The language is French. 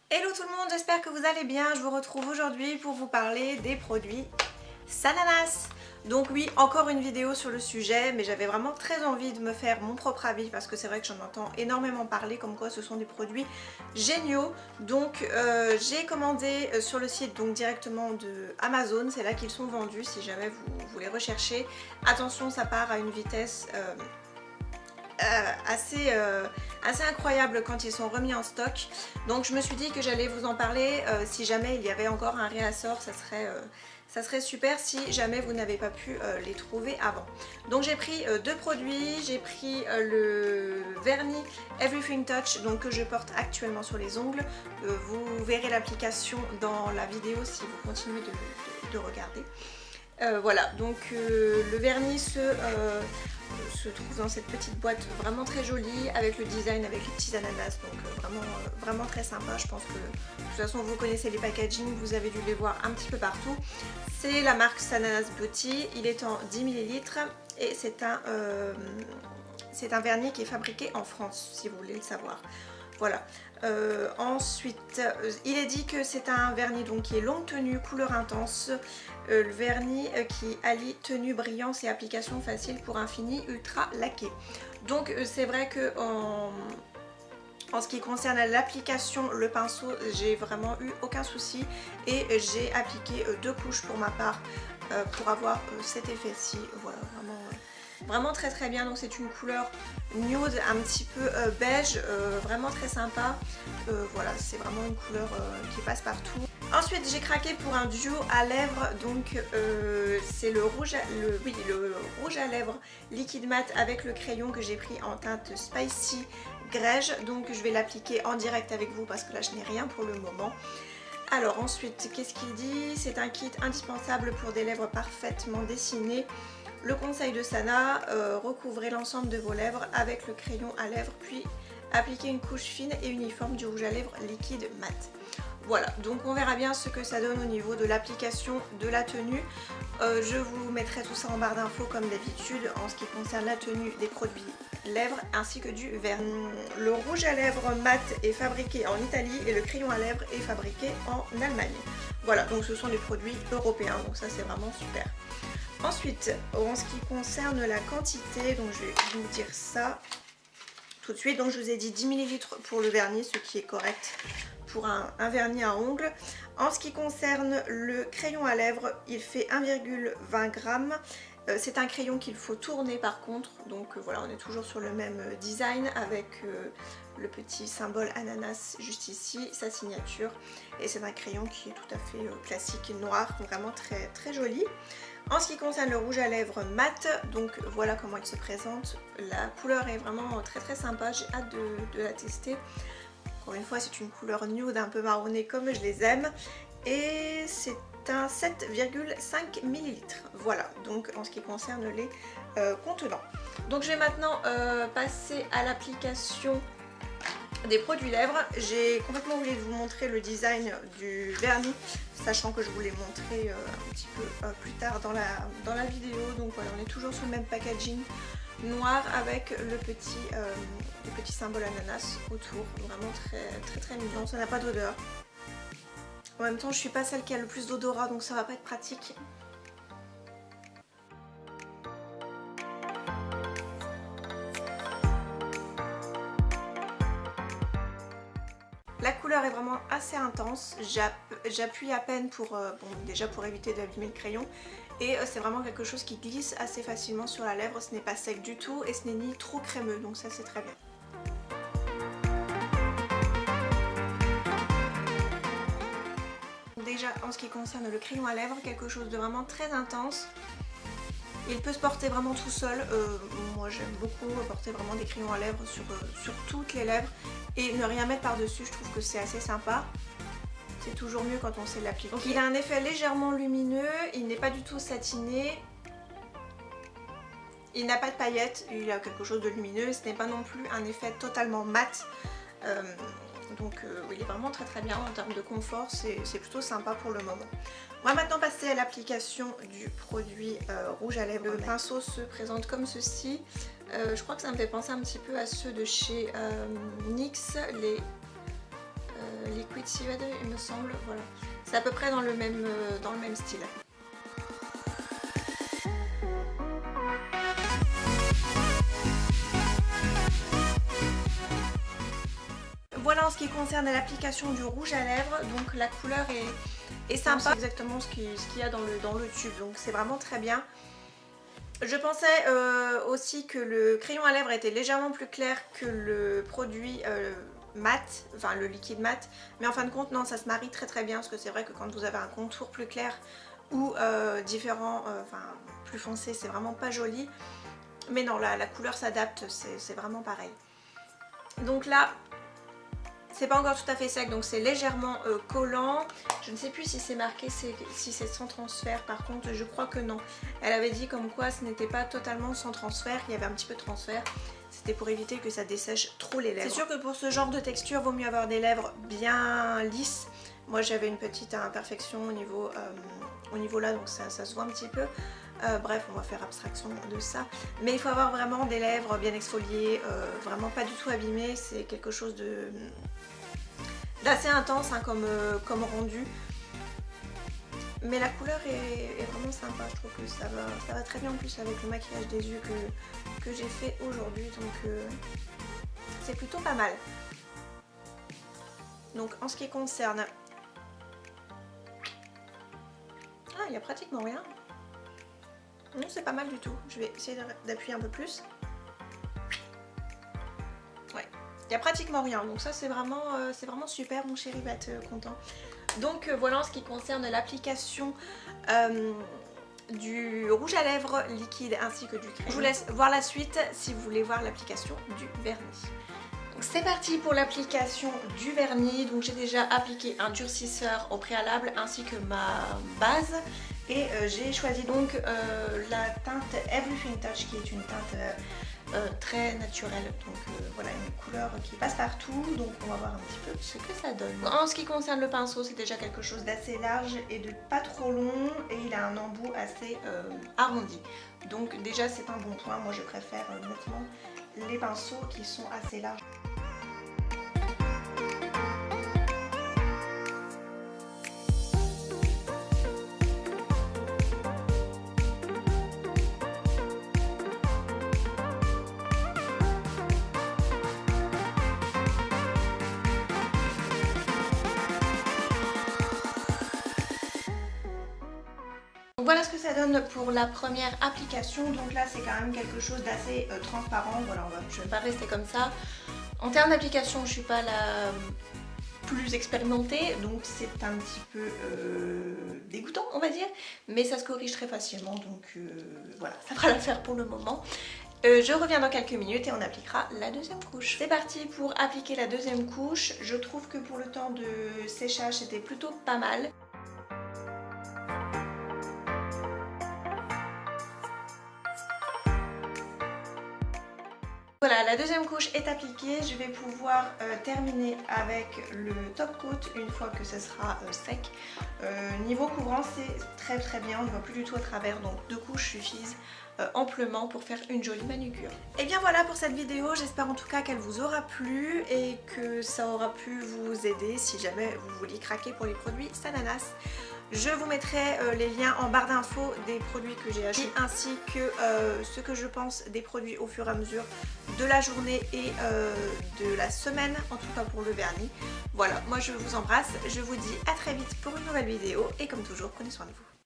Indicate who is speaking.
Speaker 1: Hello tout le monde, j'espère que vous allez bien. Je vous retrouve aujourd'hui pour vous parler des produits Sananas. Donc oui, encore une vidéo sur le sujet, mais j'avais vraiment très envie de me faire mon propre avis parce que c'est vrai que j'en entends énormément parler comme quoi ce sont des produits géniaux. Donc j'ai commandé sur le site donc directement de Amazon, c'est là qu'ils sont vendus si jamais vous les recherchez. Attention, ça part à une vitesse assez incroyable quand ils sont remis en stock. Donc je me suis dit que j'allais vous en parler si jamais il y avait encore un réassort, ça serait super si jamais vous n'avez pas pu les trouver avant. Donc j'ai pris deux produits, j'ai pris le vernis Everything Touch donc, que je porte actuellement sur les ongles. Vous verrez l'application dans la vidéo si vous continuez de regarder. Voilà, donc le vernis se trouve dans cette petite boîte vraiment très jolie avec le design avec les petits ananas, donc vraiment très sympa. Je pense que de toute façon vous connaissez les packaging, vous avez dû les voir un petit peu partout. C'est la marque Sananas Beauty, il est en 10 ml et c'est un vernis qui est fabriqué en France si vous voulez le savoir. Voilà. Ensuite, il est dit que c'est un vernis donc qui est longue tenue, couleur intense. Le vernis qui allie tenue, brillance et application facile pour un fini ultra laqué. Donc c'est vrai que en ce qui concerne l'application, le pinceau, j'ai vraiment eu aucun souci et j'ai appliqué deux couches pour ma part pour avoir cet effet-ci. Voilà, vraiment très très bien. Donc c'est une couleur nude, un petit peu beige, vraiment très sympa. Voilà, c'est vraiment une couleur qui passe partout. Ensuite j'ai craqué pour un duo à lèvres, donc c'est le rouge à lèvres liquide mat avec le crayon que j'ai pris en teinte Spicy Grège. Donc je vais l'appliquer en direct avec vous parce que là je n'ai rien pour le moment. Alors ensuite, qu'est-ce qu'il dit? C'est un kit indispensable pour des lèvres parfaitement dessinées. Le conseil de Sana, recouvrez l'ensemble de vos lèvres avec le crayon à lèvres puis appliquez une couche fine et uniforme du rouge à lèvres liquide mat. Voilà, donc on verra bien ce que ça donne au niveau de l'application de la tenue. Je vous mettrai tout ça en barre d'infos comme d'habitude en ce qui concerne la tenue des produits lèvres ainsi que du vernis. Le rouge à lèvres mat est fabriqué en Italie et le crayon à lèvres est fabriqué en Allemagne. Voilà, donc ce sont des produits européens, donc ça c'est vraiment super. Ensuite, en ce qui concerne la quantité, donc je vais vous dire ça tout de suite. Donc je vous ai dit 10 ml pour le vernis, ce qui est correct pour un vernis à ongles. En ce qui concerne le crayon à lèvres, il fait 1,20 g. C'est un crayon qu'il faut tourner par contre, donc voilà, on est toujours sur le même design avec le petit symbole ananas juste ici, sa signature, et c'est un crayon qui est tout à fait classique, noir, vraiment très très joli. En ce qui concerne le rouge à lèvres mat, donc voilà comment il se présente. La couleur est vraiment très très sympa, j'ai hâte de la tester. Encore une fois, c'est une couleur nude un peu marronnée comme je les aime, et c'est un 7,5 ml. Voilà, donc en ce qui concerne les contenants. Donc je vais maintenant passer à l'application des produits lèvres. J'ai complètement oublié de vous montrer le design du vernis, sachant que je vous l'ai montré un petit peu plus tard dans la vidéo. Donc voilà, on est toujours sur le même packaging noir avec le petit symbole ananas autour. Vraiment très très mignon, ça n'a pas d'odeur. En même temps, je suis pas celle qui a le plus d'odorat, donc ça va pas être pratique. La couleur est vraiment assez intense, j'appuie à peine pour, déjà pour éviter d'abîmer le crayon, et c'est vraiment quelque chose qui glisse assez facilement sur la lèvre, ce n'est pas sec du tout et ce n'est ni trop crémeux, donc ça c'est très bien. Déjà en ce qui concerne le crayon à lèvres, quelque chose de vraiment très intense. Il peut se porter vraiment tout seul, moi j'aime beaucoup porter vraiment des crayons à lèvres sur toutes les lèvres et ne rien mettre par dessus, je trouve que c'est assez sympa. C'est toujours mieux quand on sait l'appliquer. Donc il a un effet légèrement lumineux, il n'est pas du tout satiné, il n'a pas de paillettes, il a quelque chose de lumineux, ce n'est pas non plus un effet totalement mat. Donc il est vraiment très très bien en termes de confort, c'est plutôt sympa pour le moment. On va maintenant passer à l'application du produit rouge à lèvres. Le pinceau se présente comme ceci. Je crois que ça me fait penser un petit peu à ceux de chez NYX, les Seed, il me semble. Voilà, c'est à peu près dans le même style. Voilà en ce qui concerne l'application du rouge à lèvres, donc la couleur est sympa, c'est exactement ce qu'il y a dans le tube, donc c'est vraiment très bien. Je pensais aussi que le crayon à lèvres était légèrement plus clair que le produit mat, enfin le liquide mat, mais en fin de compte non, ça se marie très très bien, parce que c'est vrai que quand vous avez un contour plus clair ou différent, enfin plus foncé, c'est vraiment pas joli, mais non, la couleur s'adapte, c'est vraiment pareil. Donc là, c'est pas encore tout à fait sec, donc c'est légèrement collant. Je ne sais plus si c'est marqué, si c'est sans transfert. Par contre, je crois que non. Elle avait dit comme quoi ce n'était pas totalement sans transfert, il y avait un petit peu de transfert. C'était pour éviter que ça dessèche trop les lèvres. C'est sûr que pour ce genre de texture, vaut mieux avoir des lèvres bien lisses. Moi j'avais une petite imperfection au niveau là, donc ça se voit un petit peu. Bref, on va faire abstraction de ça. Mais il faut avoir vraiment des lèvres bien exfoliées, vraiment pas du tout abîmées. C'est quelque chose d'assez intense hein, comme rendu. Mais la couleur est vraiment sympa. Je trouve que ça va très bien en plus avec le maquillage des yeux que j'ai fait aujourd'hui. Donc c'est plutôt pas mal. Donc en ce qui concerne... Ah, il n'y a pratiquement rien. Non, c'est pas mal du tout. Je vais essayer d'appuyer un peu plus. Ouais, il n'y a pratiquement rien. Donc ça, c'est vraiment super. Mon chéri va être content. Donc voilà en ce qui concerne l'application du rouge à lèvres liquide ainsi que du crayon. Je vous laisse voir la suite si vous voulez voir l'application du vernis. C'est parti pour l'application du vernis. Donc j'ai déjà appliqué un durcisseur au préalable ainsi que ma base. Et j'ai choisi donc la teinte Everything Touch qui est une teinte très naturelle. Donc voilà, une couleur qui passe partout. Donc on va voir un petit peu ce que ça donne. En ce qui concerne le pinceau, c'est déjà quelque chose d'assez large et de pas trop long. Et il a un embout assez arrondi. Donc déjà c'est un bon point. Moi je préfère nettement les pinceaux qui sont assez larges. Voilà ce que ça donne pour la première application. Donc là c'est quand même quelque chose d'assez transparent. Voilà, je ne vais pas rester comme ça. En termes d'application, je ne suis pas la plus expérimentée, donc c'est un petit peu dégoûtant on va dire, mais ça se corrige très facilement, donc voilà, ça fera l'affaire pour le moment. Je reviens dans quelques minutes et on appliquera la deuxième couche. C'est parti pour appliquer la deuxième couche. Je trouve que pour le temps de séchage c'était plutôt pas mal. Voilà, la deuxième couche est appliquée, je vais pouvoir terminer avec le top coat une fois que ce sera sec. Niveau couvrant, c'est très bien, on ne voit plus du tout à travers, donc 2 couches suffisent amplement pour faire une jolie manucure. Et bien voilà pour cette vidéo, j'espère en tout cas qu'elle vous aura plu et que ça aura pu vous aider si jamais vous vouliez craquer pour les produits Sananas. Je vous mettrai les liens en barre d'infos des produits que j'ai achetés ainsi que ce que je pense des produits au fur et à mesure de la journée et de la semaine, en tout cas pour le vernis. Voilà, moi je vous embrasse, je vous dis à très vite pour une nouvelle vidéo et comme toujours, prenez soin de vous.